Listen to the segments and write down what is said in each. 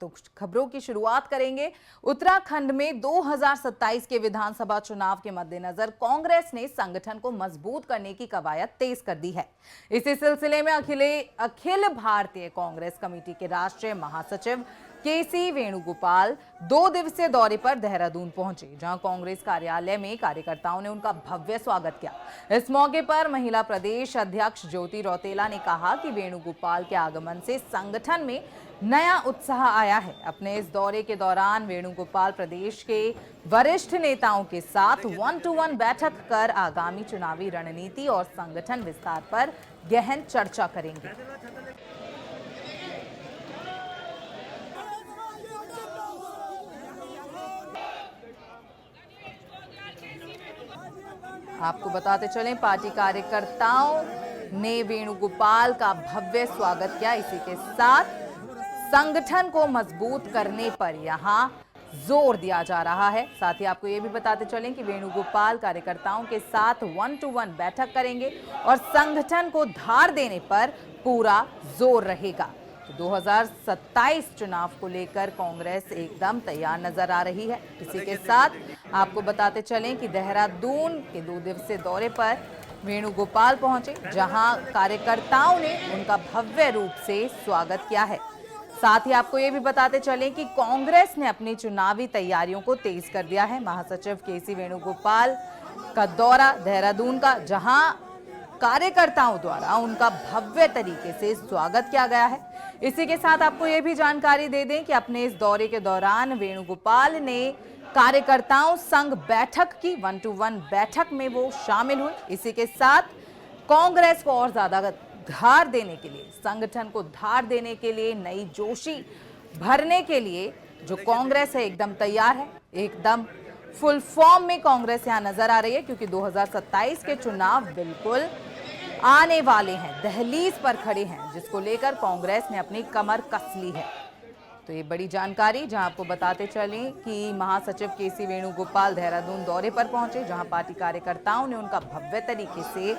तो खबरों की शुरुआत करेंगे। उत्तराखंड में 2027 के विधानसभा चुनाव के मद्देनजर कांग्रेस ने संगठन को मजबूत करने की कवायद तेज कर दी है। इसी सिलसिले में अखिल भारतीय कांग्रेस कमेटी के राष्ट्रीय महासचिव केसी वेणुगोपाल 2 दिवसीय दौरे पर देहरादून पहुंचे, जहां कांग्रेस कार्यालय में कार्यकर्ताओं ने उनका भव्य स्वागत किया। इस मौके पर महिला प्रदेश अध्यक्ष ज्योति रौतेला ने कहा कि वेणुगोपाल के आगमन से संगठन में नया उत्साह आया है। अपने इस दौरे के दौरान वेणुगोपाल प्रदेश के वरिष्ठ नेताओं के साथ 1-to-1 बैठक कर आगामी चुनावी रणनीति और संगठन विस्तार पर गहन चर्चा करेंगे। आपको बताते चलें, पार्टी कार्यकर्ताओं ने वेणुगोपाल का भव्य स्वागत किया। इसी के साथ संगठन को मजबूत करने पर यहां जोर दिया जा रहा है। साथ ही आपको ये भी बताते चलें कि वेणुगोपाल कार्यकर्ताओं के साथ 1-to-1 बैठक करेंगे और संगठन को धार देने पर पूरा जोर रहेगा। 2027 चुनाव को लेकर कांग्रेस एकदम तैयार नजर आ रही है। इसी के साथ आपको बताते चलें कि देहरादून के 2 दिवसीय दौरे पर वेणुगोपाल पहुंचे, जहां कार्यकर्ताओं ने उनका भव्य रूप से स्वागत किया है। साथ ही आपको ये भी बताते चलें कि कांग्रेस ने अपनी चुनावी तैयारियों को तेज कर दिया है। महासचिव केसी वेणुगोपाल का दौरा देहरादून का, जहां कार्यकर्ताओं द्वारा उनका भव्य तरीके से स्वागत किया गया है। इसी के साथ आपको ये भी जानकारी दे दें कि अपने इस दौरे के दौरान वेणुगोपाल ने कार्यकर्ताओं संग बैठक की। 1-to-1 बैठक में वो शामिल हुए। इसी के साथ कांग्रेस को और ज्यादा धार देने के लिए, संगठन को धार देने के लिए, नई जोशी भरने के लिए जो कांग्रेस है एकदम तैयार है। एकदम फुल फॉर्म में कांग्रेस यहां नजर आ रही है, क्योंकि 2027 के चुनाव बिल्कुल आने वाले हैं, दहलीज पर खड़े हैं, जिसको लेकर कांग्रेस ने अपनी कमर कस ली है। तो ये बड़ी जानकारी, जहां आपको बताते चलें कि महासचिव केसी वेणुगोपाल देहरादून दौरे पर पहुंचे, जहां पार्टी कार्यकर्ताओं ने उनका भव्य तरीके से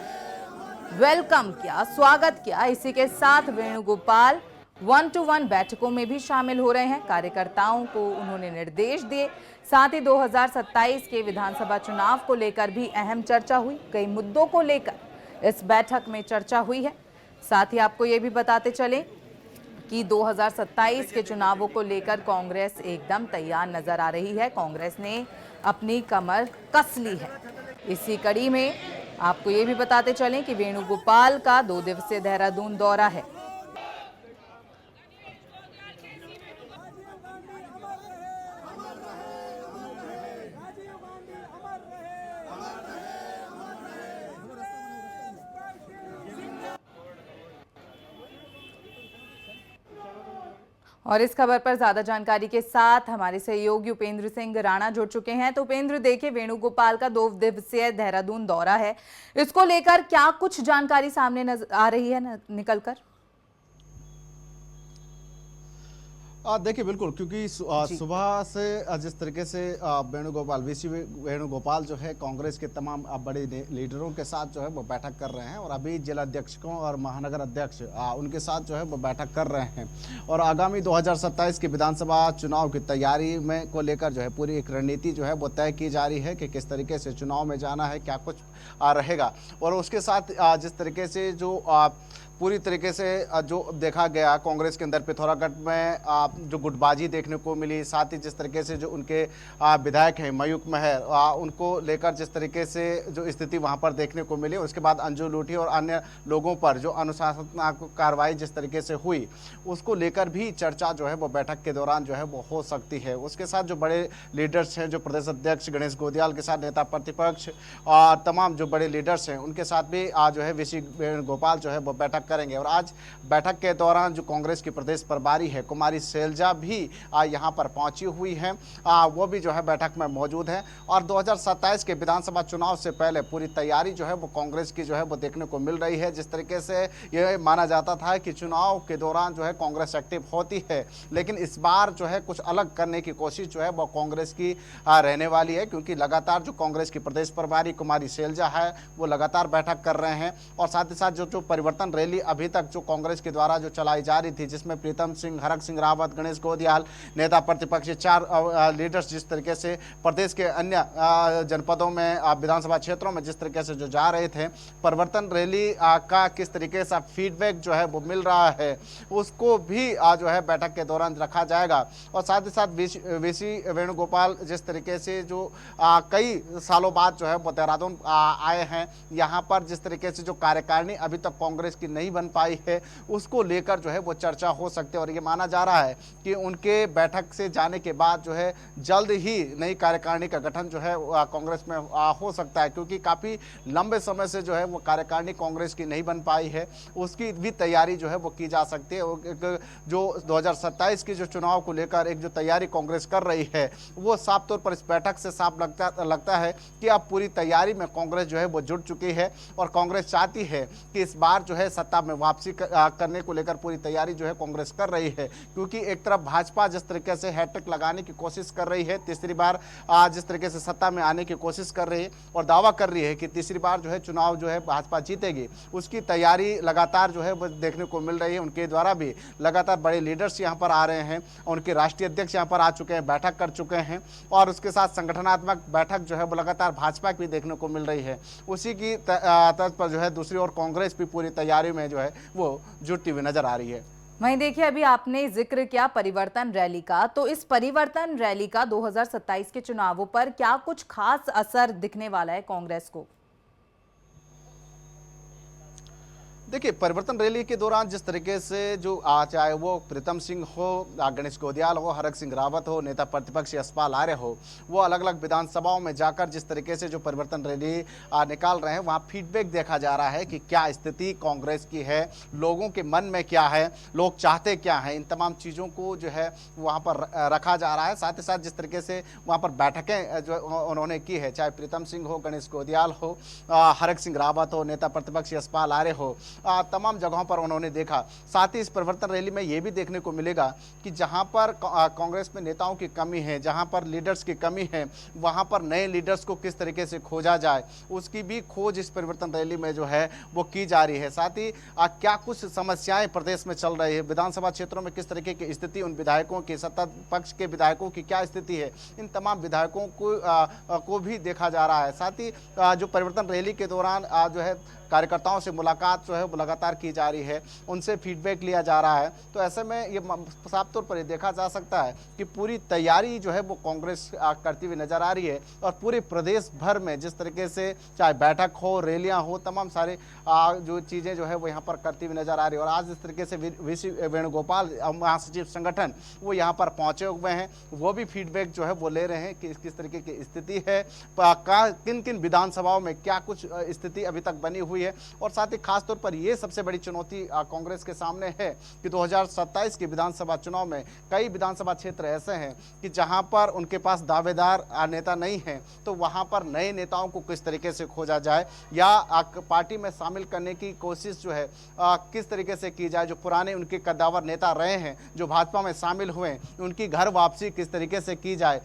वेलकम किया, स्वागत किया। इसी के साथ वेणुगोपाल 1-to-1 बैठकों में भी शामिल हो रहे हैं। कार्यकर्ताओं को उन्होंने निर्देश दिए। साथ ही 2027 के विधानसभा चुनाव को लेकर भी अहम चर्चा हुई। कई मुद्दों को लेकर इस बैठक में चर्चा हुई है। साथ ही आपको ये भी बताते चलें कि 2027 के चुनावों को लेकर कांग्रेस एकदम तैयार नजर आ रही है। कांग्रेस ने अपनी कमर कस ली है। इसी कड़ी में आपको ये भी बताते चलें कि वेणुगोपाल का 2 दिवसीय देहरादून दौरा है। और इस खबर पर ज्यादा जानकारी के साथ हमारे सहयोगी उपेंद्र सिंह राणा जुड़ चुके हैं। तो उपेंद्र, देखिए, वेणुगोपाल का 2 दिवसीय देहरादून दौरा है, इसको लेकर क्या कुछ जानकारी सामने आ रही है निकलकर? देखिए, बिल्कुल, क्योंकि सुबह से जिस तरीके से वेणुगोपाल जो है कांग्रेस के तमाम बड़े लीडरों के साथ जो है वो बैठक कर रहे हैं, और अभी जिला अध्यक्षों और महानगर अध्यक्ष उनके साथ जो है वो बैठक कर रहे हैं, और आगामी 2027 के विधानसभा चुनाव की तैयारी में को लेकर जो है पूरी एक रणनीति जो है वो तय की जा रही है कि किस तरीके से चुनाव में जाना है, क्या कुछ रहेगा। और उसके साथ जिस तरीके से जो पूरी तरीके से जो देखा गया कांग्रेस के अंदर पिथौरागढ़ में जो गुटबाजी देखने को मिली, साथ ही जिस तरीके से जो उनके विधायक हैं मयूख महर, उनको लेकर जिस तरीके से जो स्थिति वहां पर देखने को मिली, उसके बाद अंजू लूठी और अन्य लोगों पर जो अनुशासनात्मक कार्रवाई जिस तरीके से हुई, उसको लेकर भी चर्चा जो है वो बैठक के दौरान जो है वो हो सकती है। उसके साथ जो बड़े लीडर्स हैं, जो प्रदेश अध्यक्ष गणेश गोदियाल के साथ नेता प्रतिपक्ष और तमाम जो बड़े लीडर्स हैं, उनके साथ भी आज जो है केसी वेणुगोपाल जो है वो बैठक करेंगे। और आज बैठक के दौरान जो कांग्रेस की प्रदेश प्रभारी है कुमारी शैलजा भी यहां पर पहुंची हुई है, वो भी जो है बैठक में मौजूद है। और 2027 के विधानसभा चुनाव से पहले पूरी तैयारी जो है वो कांग्रेस की जो है वो देखने को मिल रही है। जिस तरीके से ये माना जाता था कि चुनाव के दौरान जो है कांग्रेस एक्टिव होती है, लेकिन इस बार जो है कुछ अलग करने की कोशिश जो है वो कांग्रेस की रहने वाली है, क्योंकि लगातार जो कांग्रेस की प्रदेश प्रभारी कुमारी शैलजा है वो लगातार बैठक कर रहे हैं, और साथ ही साथ जो परिवर्तन रैली अभी तक जो कांग्रेस के द्वारा जो चलाई जा रही थी, जिसमें प्रीतम सिंह, हरक सिंह रावत, गणेश गोदियाल, नेता प्रतिपक्ष, 4 लीडर्स जिस तरीके से प्रदेश के अन्य जनपदों में, विधानसभा क्षेत्रों में जिस तरीके से जो जा रहे थे, परिवर्तन रैली का किस तरीके से फीडबैक जो है वो मिल रहा है, उसको भी जो है बैठक के दौरान रखा जाएगा। और साथ ही साथ वीसी वेणुगोपाल जिस तरीके से जो कई सालों बाद जो है वो देहरादून आए हैं, यहाँ पर जिस तरीके से जो कार्यकारिणी अभी तक कांग्रेस की नहीं बन पाई है, उसको लेकर जो है वो चर्चा हो सकती है। और ये माना जा रहा है कि उनके बैठक से जाने के बाद जो है जल्द ही नई कार्यकारिणी का गठन जो है कांग्रेस में हो सकता है, क्योंकि काफ़ी लंबे समय से जो है वो कार्यकारिणी कांग्रेस की नहीं बन पाई है, उसकी भी तैयारी जो है वो की जा सकती है। एक जो 2027 के जो चुनाव को लेकर एक जो तैयारी कांग्रेस कर रही है, वो साफ तौर पर इस बैठक से साफ लगता है कि अब पूरी तैयारी में कांग्रेस जो है वो जुट चुकी है और कांग्रेस चाहती है कि इस बार जो है सत्ता में वापसी करने को लेकर पूरी तैयारी जो है कांग्रेस कर रही है। क्योंकि एक तरफ भाजपा जिस तरीके से हैट्रिक लगाने की कोशिश कर रही है, तीसरी बार जिस तरीके से सत्ता में आने की कोशिश कर रही है और दावा कर रही है कि तीसरी बार जो है चुनाव जो है भाजपा जीतेगी, उसकी तैयारी लगातार जो है वो देखने को मिल रही है। उनके द्वारा भी लगातार बड़े लीडर्स यहाँ पर आ रहे हैं, उनके राष्ट्रीय अध्यक्ष यहाँ पर आ चुके हैं, बैठक कर चुके हैं, और उसके साथ संगठनात्मक बैठक जो है वो लगातार भाजपा की भी देखने को मिल रही है। उसी की तर्ज पर जो है दूसरी ओर कांग्रेस भी पूरी तैयारी में जो है वो जुटी हुई नजर आ रही है। वहीं देखिए, अभी आपने जिक्र किया परिवर्तन रैली का, तो इस परिवर्तन रैली का 2027 के चुनावों पर क्या कुछ खास असर दिखने वाला है कांग्रेस को? देखिए, परिवर्तन रैली के दौरान जिस तरीके से जो चाहे वो प्रीतम सिंह हो, गणेश गोदियाल हो, हरक सिंह रावत हो, नेता प्रतिपक्ष यशपाल आर्य हो, वो अलग अलग विधानसभाओं में जाकर जिस तरीके से जो परिवर्तन रैली निकाल रहे हैं, वहाँ फीडबैक देखा जा रहा है कि क्या स्थिति कांग्रेस की है, लोगों के मन में क्या है, लोग चाहते क्या हैं, इन तमाम चीज़ों को जो है वहाँ पर रखा जा रहा है। साथ ही साथ जिस तरीके से वहाँ पर बैठकें जो उन्होंने की है, चाहे प्रीतम सिंह हो, गणेश गोदियाल हो, हरक सिंह रावत हो, नेता प्रतिपक्ष यशपाल आर्य हो, तमाम जगहों पर उन्होंने देखा। साथ ही इस परिवर्तन रैली में ये भी देखने को मिलेगा कि जहां पर कांग्रेस में नेताओं की कमी है, जहां पर लीडर्स की कमी है, वहां पर नए लीडर्स को किस तरीके से खोजा जाए, उसकी भी खोज इस परिवर्तन रैली में जो है वो की जा रही है। साथ ही क्या कुछ समस्याएं प्रदेश में चल रही है, विधानसभा क्षेत्रों में किस तरीके की स्थिति, उन विधायकों की, सत्ता पक्ष के विधायकों की क्या स्थिति है, इन तमाम विधायकों को भी देखा जा रहा है। साथ ही जो परिवर्तन रैली के दौरान जो है कार्यकर्ताओं से मुलाकात जो है वो लगातार की जा रही है, उनसे फीडबैक लिया जा रहा है। तो ऐसे में ये साफ तौर पर ये देखा जा सकता है कि पूरी तैयारी जो है वो कांग्रेस करती हुई नजर आ रही है, और पूरे प्रदेश भर में जिस तरीके से चाहे बैठक हो, रैलियां हो, तमाम सारे जो चीज़ें जो है वो यहाँ पर करती हुई नजर आ रही है। और आज जिस तरीके से वीसी वेणुगोपाल महासचिव संगठन वो यहाँ पर पहुँचे हुए हैं, वो भी फीडबैक जो है वो ले रहे हैं कि किस तरीके की स्थिति है, किन किन विधानसभाओं में क्या कुछ स्थिति अभी तक बनी हुई है। और साथ ही खास तौर पर यह सबसे बड़ी चुनौती कांग्रेस के सामने है कि 2027 के विधानसभा चुनाव में कई विधानसभा क्षेत्र ऐसे हैं कि जहां पर उनके पास दावेदार नेता नहीं है, तो वहां पर नए नेताओं को किस तरीके से खोजा जाए या पार्टी में शामिल करने की कोशिश जो है किस तरीके से की जाए। जो पुराने उनके कद्दावर नेता रहे हैं, जो भाजपा में शामिल हुए, उनकी घर वापसी किस तरीके से की जाए,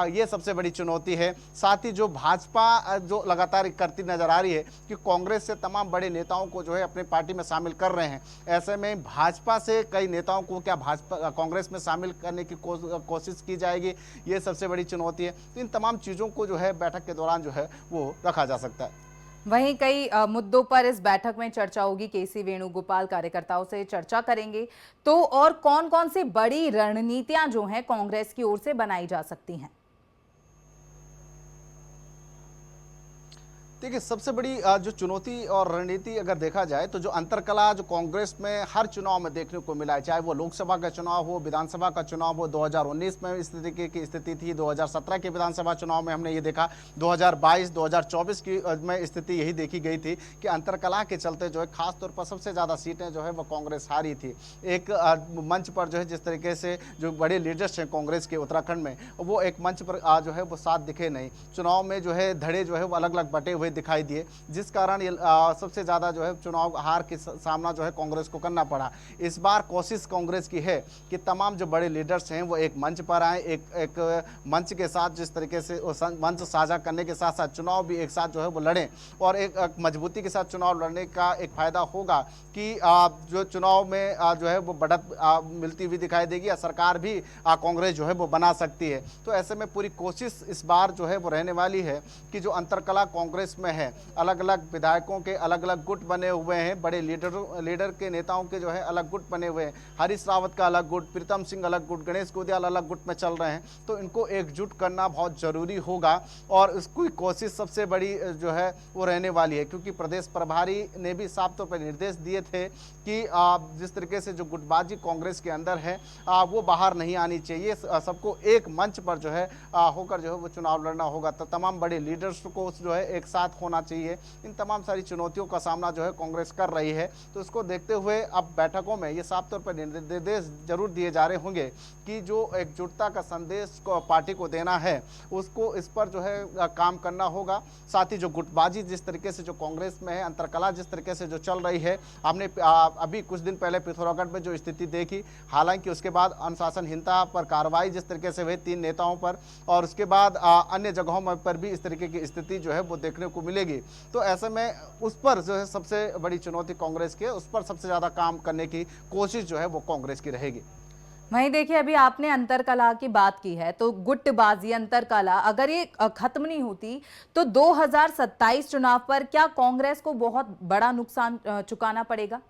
ये सबसे बड़ी चुनौती है। साथ ही जो भाजपा जो लगातार करती नजर आ रही है कि कांग्रेस से तमाम बड़े नेताओं को जो है अपने पार्टी में शामिल कर रहे हैं, ऐसे में भाजपा से कई नेताओं को क्या भाजपा कांग्रेस में शामिल करने की कोशिश की जाएगी, ये सबसे बड़ी चुनौती है। तो इन तमाम चीज़ों को जो है बैठक के दौरान जो है वो रखा जा सकता है। वहीं कई मुद्दों पर इस बैठक में चर्चा होगी। केसी वेणुगोपाल कार्यकर्ताओं से चर्चा करेंगे, तो और कौन कौन सी बड़ी रणनीतियां जो हैं कांग्रेस की ओर से बनाई जा सकती हैं? देखिए, सबसे बड़ी जो चुनौती और रणनीति अगर देखा जाए तो जो अंतरकला जो कांग्रेस में हर चुनाव में देखने को मिला है, चाहे वो लोकसभा का चुनाव हो, विधानसभा का चुनाव हो, 2019 में इस तरीके की स्थिति थी, 2017 के विधानसभा चुनाव में हमने ये देखा, 2022 2024 की में स्थिति यही देखी गई थी कि अंतरकला के चलते जो है खासतौर पर सबसे ज़्यादा सीटें जो है वो कांग्रेस हारी थी। एक मंच पर जो है जिस तरीके से जो बड़े लीडर्स हैं कांग्रेस के उत्तराखंड में, वो एक मंच पर जो है वो साथ दिखे नहीं। चुनाव में जो है धड़े जो है वो अलग अलग बटे हुए हुए दिखाई दिए, जिस कारण ये सबसे ज़्यादा जो है चुनाव हार के सामना जो है कांग्रेस को करना पड़ा। इस बार कोशिश कांग्रेस की है कि तमाम जो बड़े लीडर्स हैं वो एक मंच पर आए, एक मंच के साथ जिस तरीके से मंच साझा करने के साथ साथ चुनाव भी एक साथ जो है वो लड़ें, और एक मजबूती के साथ चुनाव लड़ने का एक फायदा होगा कि जो चुनाव में जो है वो बढ़त मिलती हुई दिखाई देगी, या सरकार भी कांग्रेस जो है वो बना सकती है। तो ऐसे में पूरी कोशिश इस बार जो है वो रहने वाली है कि जो अंतरकला कांग्रेस में है, अलग अलग विधायकों के अलग अलग गुट बने हुए हैं, बड़े लीडर के नेताओं के जो है अलग गुट बने हुए हैं, हरीश रावत का अलग गुट, प्रीतम सिंह अलग गुट, गणेश गोदियाल अलग गुट में चल रहे हैं। तो इनको एकजुट करना बहुत जरूरी होगा, और इसकी कोशिश सबसे बड़ी जो है वो रहने वाली है, क्योंकि प्रदेश प्रभारी ने भी साफ तौर पर निर्देश दिए थे कि जिस तरीके से जो गुटबाजी कांग्रेस के अंदर है वो बाहर नहीं आनी चाहिए, सबको एक मंच पर जो है होकर जो है वो चुनाव लड़ना होगा। तो तमाम बड़े लीडर्स को जो है एक साथ होना चाहिए। इन तमाम सारी चुनौतियों का सामना जो है कांग्रेस कर रही है। तो इसको देखते हुए अब बैठकों में ये साफ तौर पर निर्देश जरूर दिए जा रहे होंगे कि जो एकजुटता का संदेश को पार्टी को देना है, उसको इस पर जो है काम करना होगा। साथ ही जो गुटबाजी जिस तरीके से जो कांग्रेस में है, अंतरकला जिस तरीके से जो चल रही है, हमने अभी कुछ दिन पहले पिथौरागढ़ में जो स्थिति देखी, हालांकि उसके बाद अनुशासनहीनता पर कार्रवाई जिस तरीके से हुई 3 नेताओं पर, और उसके बाद अन्य जगहों पर भी इस तरीके की स्थिति जो है वो देखने को मिलेगी। तो ऐसे में उस पर जो है सबसे बड़ी चुनौती कांग्रेस की है, उस पर सबसे ज़्यादा काम करने की कोशिश जो है वो कांग्रेस की रहेगी। वहीं देखिए, अभी आपने अंतरकला की बात की है, तो गुटबाजी, अंतरकला अगर ये खत्म नहीं होती तो 2027 चुनाव पर क्या कांग्रेस को बहुत बड़ा नुकसान चुकाना पड़ेगा?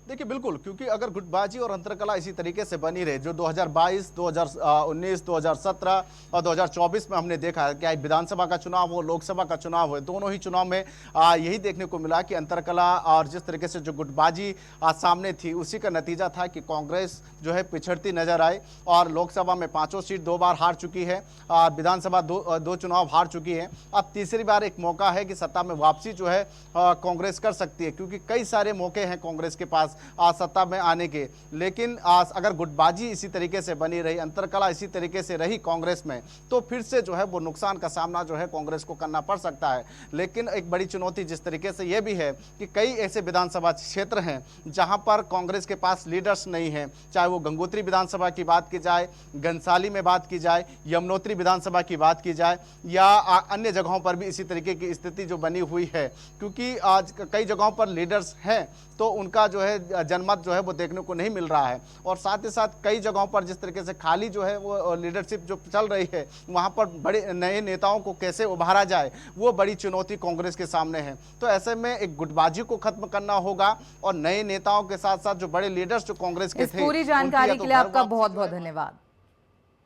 देखिए बिल्कुल, क्योंकि अगर गुटबाजी और अंतरकला इसी तरीके से बनी रहे, जो 2022, 2019, 2017 और 2024 में हमने देखा है, क्या विधानसभा का चुनाव हो, लोकसभा का चुनाव हो, दोनों ही चुनाव में यही देखने को मिला कि अंतरकला और जिस तरीके से जो गुटबाजी सामने थी, उसी का नतीजा था कि कांग्रेस जो है पिछड़ती नजर आई, और लोकसभा में 5 सीट 2 बार हार चुकी है, विधानसभा दो चुनाव हार चुकी है। अब तीसरी बार एक मौका है कि सत्ता में वापसी जो है कांग्रेस कर सकती है, क्योंकि कई सारे मौके हैं कांग्रेस के पास सत्ता में आने के। लेकिन अगर गुटबाजी इसी तरीके से बनी रही, अंतरकला इसी तरीके से रही कांग्रेस में, तो फिर से जो है वो नुकसान का सामना जो है कांग्रेस को करना पड़ सकता है। लेकिन एक बड़ी चुनौती जिस तरीके से ये भी है कि कई ऐसे विधानसभा क्षेत्र हैं जहां पर कांग्रेस के पास लीडर्स नहीं है, चाहे वो गंगोत्री विधानसभा की बात की जाए, घनसाली में बात की जाए, यमुनोत्री विधानसभा की बात की जाए, या अन्य जगहों पर भी इसी तरीके की स्थिति जो बनी हुई है। क्योंकि आज कई जगहों पर लीडर्स हैं तो उनका जो है जनमत जो है वो देखने को नहीं मिल रहा है, और साथ ही साथ कई जगहों पर जिस तरीके से खाली जो है वो लीडरशिप जो चल रही है, वहां पर बड़े नए नेताओं को कैसे उभारा जाए, वो बड़ी चुनौती कांग्रेस के सामने है। तो ऐसे में एक गुटबाजी को खत्म करना होगा, और नए नेताओं के साथ साथ जो बड़े लीडर्स जो कांग्रेस के थे, पूरी जानकारी के लिए आपका बहुत बहुत धन्यवाद।